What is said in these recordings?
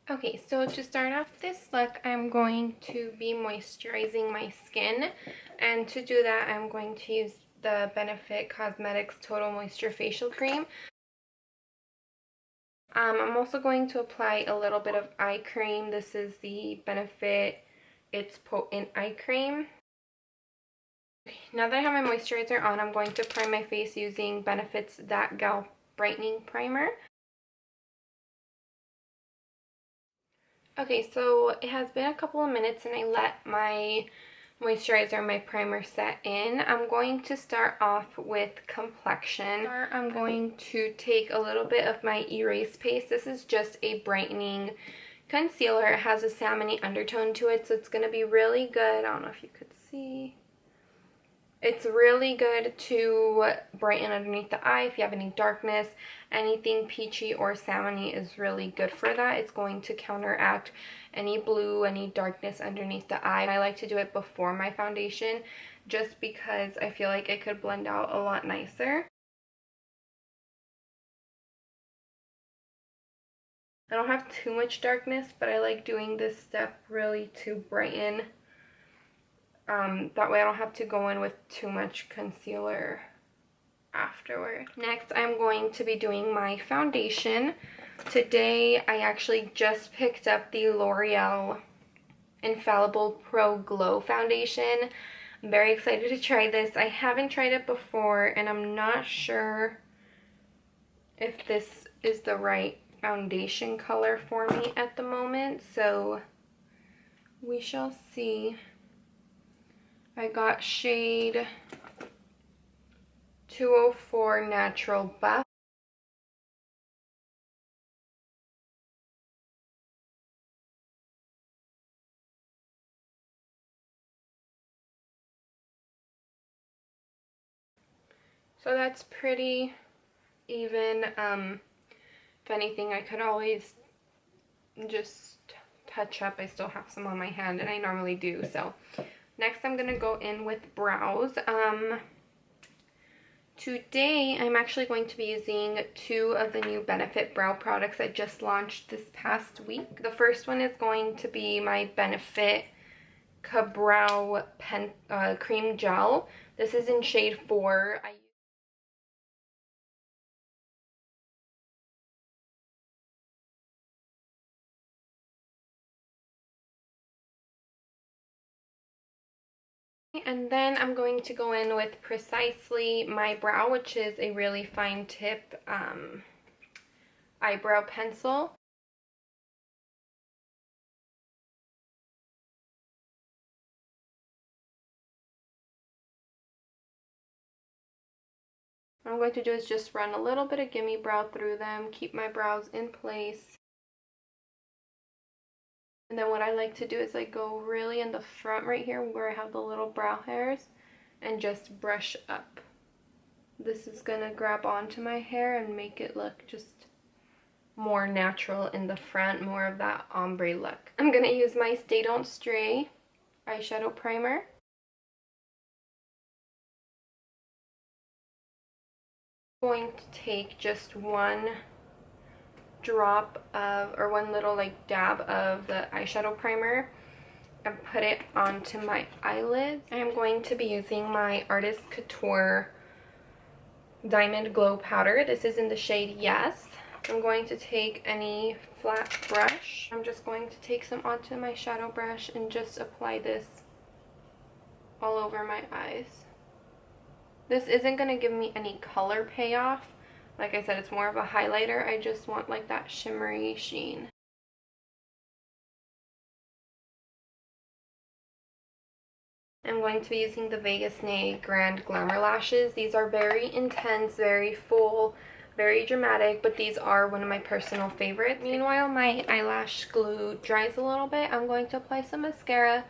Okay, so to start off this look, I'm going to be moisturizing my skin. And to do that, I'm going to use the Benefit Cosmetics Total Moisture Facial Cream. I'm also going to apply a little bit of eye cream. This is the Benefit It's Potent Eye Cream. Okay, now that I have my moisturizer on, I'm going to prime my face using Benefit's That Gal Brightening Primer. Okay, so it has been a couple of minutes and I let my moisturizer, my primer set in. I'm going to start off with complexion. I'm going to take a little bit of my Erase Paste. This is just a brightening concealer. It has a salmon-y undertone to it, so it's going to be really good. I don't know if you could see. It's really good to brighten underneath the eye if you have any darkness. Anything peachy or salmon-y is really good for that. It's going to counteract any blue, any darkness underneath the eye. I like to do it before my foundation just because I feel like it could blend out a lot nicer. I don't have too much darkness, but I like doing this step really to brighten. That way I don't have to go in with too much concealer afterward. Next, I'm going to be doing my foundation. Today, I actually just picked up the L'Oreal Infallible Pro Glow Foundation. I'm very excited to try this. I haven't tried it before, and I'm not sure if this is the right foundation color for me at the moment, so we shall see. I got shade 204 Natural Buff. So that's pretty even. If anything, I could always just touch up. I still have some on my hand, and I normally do. So next I'm going to go in with brows. Today I'm actually going to be using two of the new Benefit brow products I just launched this past week. The first one is going to be my Benefit Ka-Brow Cream Gel. This is in shade 4. And then I'm going to go in with Precisely My Brow, which is a really fine tip eyebrow pencil. What I'm going to do is just run a little bit of Gimme Brow through them, keep my brows in place. And then what I like to do is I go really in the front right here where I have the little brow hairs and just brush up. This is going to grab onto my hair and make it look just more natural in the front, more of that ombre look. I'm going to use my Stay Don't Stray eyeshadow primer. I'm going to take just one drop of, or one little like dab of the eyeshadow primer and put it onto my eyelids. I'm going to be using my Artist Couture Diamond Glow Powder. This is in the shade Yasss. I'm going to take any flat brush. I'm just going to take some onto my shadow brush and just apply this all over my eyes. This isn't going to give me any color payoff. Like I said, it's more of a highlighter. I just want like that shimmery sheen. I'm going to be using the Vegas Nay Grand Glamour Lashes. These are very intense, very full, very dramatic, but these are one of my personal favorites. Meanwhile, my eyelash glue dries a little bit. I'm going to apply some mascara.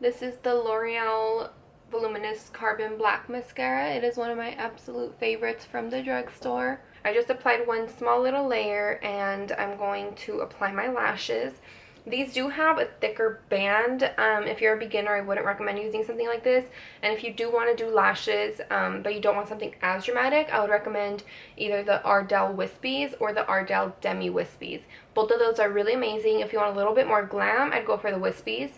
This is the L'Oreal Voluminous Carbon Black Mascara. It is one of my absolute favorites from the drugstore. I just applied one small little layer and I'm going to apply my lashes. These do have a thicker band. If you're a beginner, I wouldn't recommend using something like this. And if you do want to do lashes, but you don't want something as dramatic, I would recommend either the Ardell Wispies or the Ardell Demi Wispies. Both of those are really amazing. If you want a little bit more glam, I'd go for the Wispies.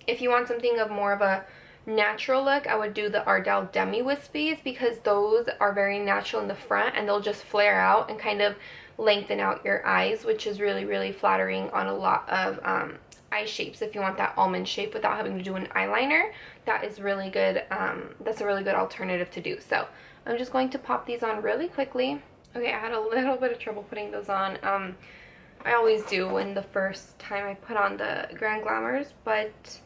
If you want something of more of a natural look, I would do the Ardell Demi Wispies, because those are very natural in the front and they'll just flare out and kind of lengthen out your eyes, which is really, really flattering on a lot of eye shapes. If you want that almond shape without having to do an eyeliner, that is really good. That's a really good alternative to do. So I'm just going to pop these on really quickly. Okay, I had a little bit of trouble putting those on. I always do when the first time I put on the Grand Glamours, but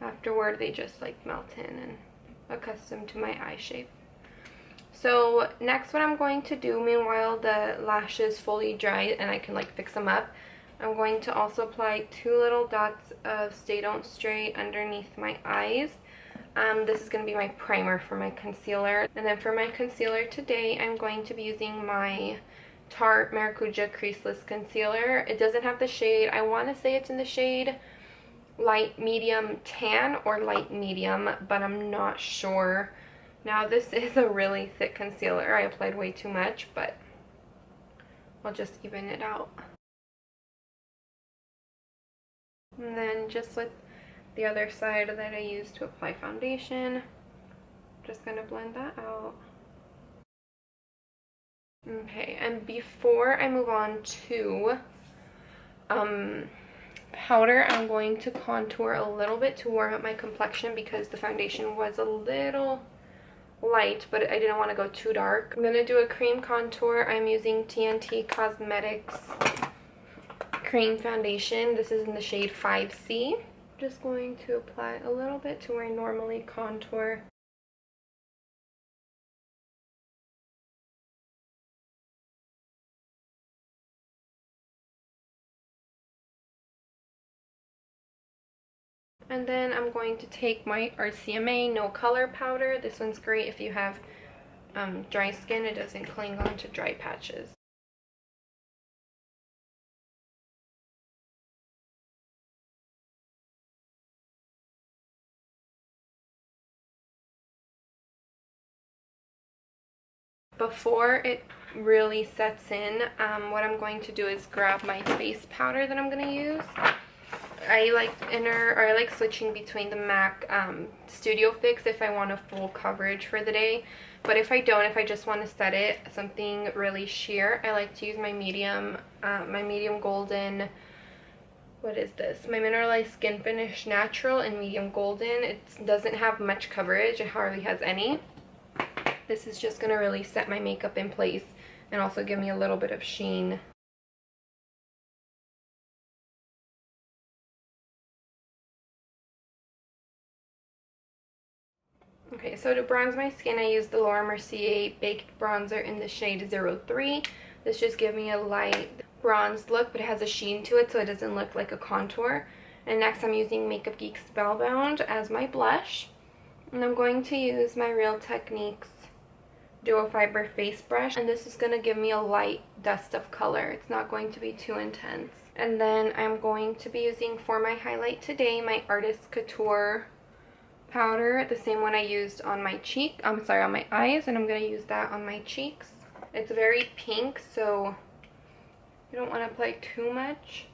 afterward they just like melt in and accustomed to my eye shape. So next, what I'm going to do, meanwhile the lashes fully dry and I can like fix them up, I'm going to also apply 2 little dots of Stay Don't Stray underneath my eyes. This is going to be my primer for my concealer. And then for my concealer today, I'm going to be using my Tarte Maracuja Creaseless Concealer. It doesn't have the shade. I want to say it's in the shade light medium tan or light medium, but I'm not sure. Now this is a really thick concealer. I applied way too much, but I'll just even it out. And then just with the other side that I used to apply foundation, just gonna blend that out. Okay, and before I move on to powder, I'm going to contour a little bit to warm up my complexion because the foundation was a little light, but I didn't want to go too dark. I'm going to do a cream contour. I'm using TNT Cosmetics cream foundation. This is in the shade 5C. Just going to apply a little bit to where I normally contour. And then I'm going to take my RCMA No Color powder. This one's great if you have dry skin. It doesn't cling on to dry patches. Before it really sets in, what I'm going to do is grab my face powder that I'm going to use. I like switching between the MAC Studio Fix if I want a full coverage for the day. But if I don't, if I just want to set it something really sheer, I like to use my medium golden, what is this? My Mineralized Skin Finish Natural in medium golden. It doesn't have much coverage, it hardly has any. This is just going to really set my makeup in place and also give me a little bit of sheen. Okay, so to bronze my skin, I used the Laura Mercier Baked Bronzer in the shade 03. This just gives me a light bronze look, but it has a sheen to it, so it doesn't look like a contour. And next I'm using Makeup Geek Spellbound as my blush. And I'm going to use my Real Techniques Duo Fiber Face Brush. And this is going to give me a light dust of color. It's not going to be too intense. And then I'm going to be using, for my highlight today, my Artist Couture powder, the same one I used on my on my eyes, and I'm going to use that on my cheeks. It's very pink, so you don't want to apply too much.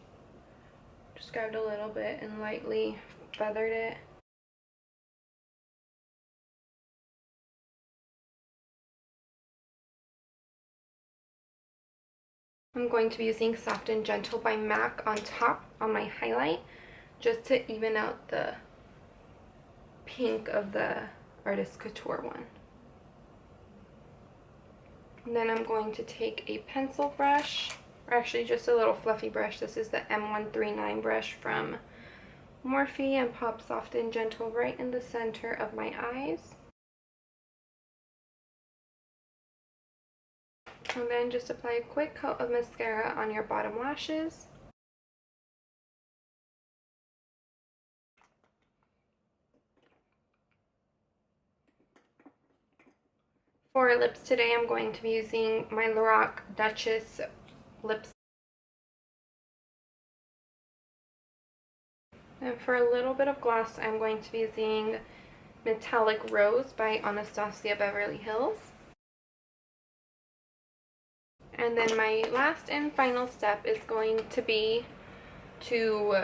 Just grabbed a little bit and lightly feathered it. I'm going to be using Soft and Gentle by MAC on top on my highlight, just to even out the pink of the Artist Couture one. And then I'm going to take a pencil brush, or actually just a little fluffy brush. This is the M139 brush from Morphe, and pop Soft and Gentle right in the center of my eyes. And then just apply a quick coat of mascara on your bottom lashes. For lips today, I'm going to be using my Lorac Duchess lipstick. And for a little bit of gloss, I'm going to be using Metallic Rose by Anastasia Beverly Hills. And then my last and final step is going to be to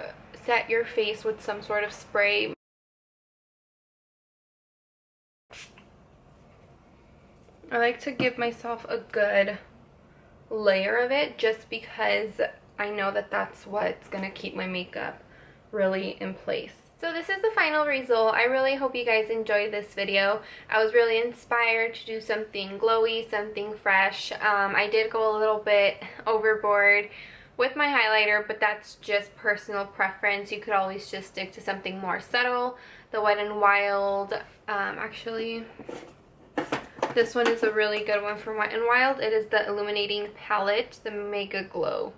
set your face with some sort of spray. I like to give myself a good layer of it just because I know that that's what's going to keep my makeup really in place. So this is the final result. I really hope you guys enjoyed this video. I was really inspired to do something glowy, something fresh. I did go a little bit overboard with my highlighter, but that's just personal preference. You could always just stick to something more subtle. The Wet n Wild, actually, this one is a really good one from Wet n Wild. It is the Illuminating Palette, the Mega Glow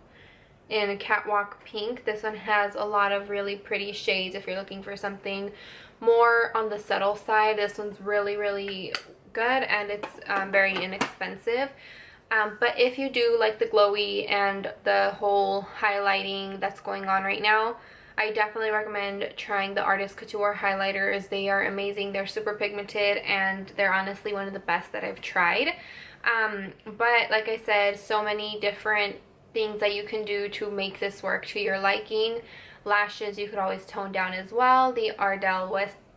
in Catwalk Pink. This one has a lot of really pretty shades if you're looking for something more on the subtle side. This one's really, really good, and it's very inexpensive. But if you do like the glowy and the whole highlighting that's going on right now, I definitely recommend trying the Artist Couture highlighters. They are amazing. They're super pigmented, and they're honestly one of the best that I've tried. But like I said, so many different things that you can do to make this work to your liking. Lashes you could always tone down as well. The Ardell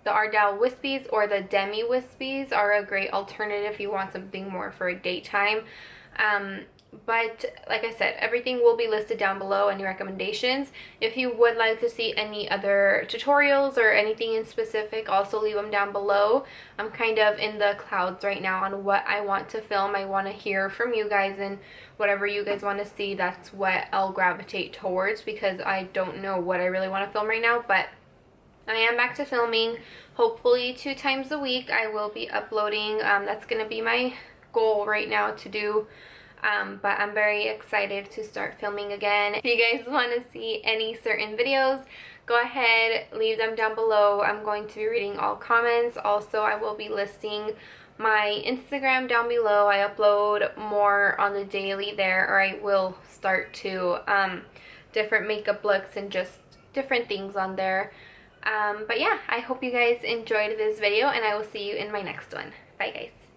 Wispies or the Demi Wispies are a great alternative if you want something more for a daytime. But like I said, everything will be listed down below, any recommendations. If you would like to see any other tutorials or anything in specific, also leave them down below. I'm kind of in the clouds right now on what I want to film. I want to hear from you guys, and whatever you guys want to see, that's what I'll gravitate towards, because I don't know what I really want to film right now. But I am back to filming, hopefully 2 times a week. I will be uploading. That's going to be my goal right now to do. But I'm very excited to start filming again. If you guys want to see any certain videos, go ahead, leave them down below. I'm going to be reading all comments. Also, I will be listing my Instagram down below. I upload more on the daily there, or I will start to, different makeup looks and just different things on there. But yeah, I hope you guys enjoyed this video, and I will see you in my next one. Bye guys.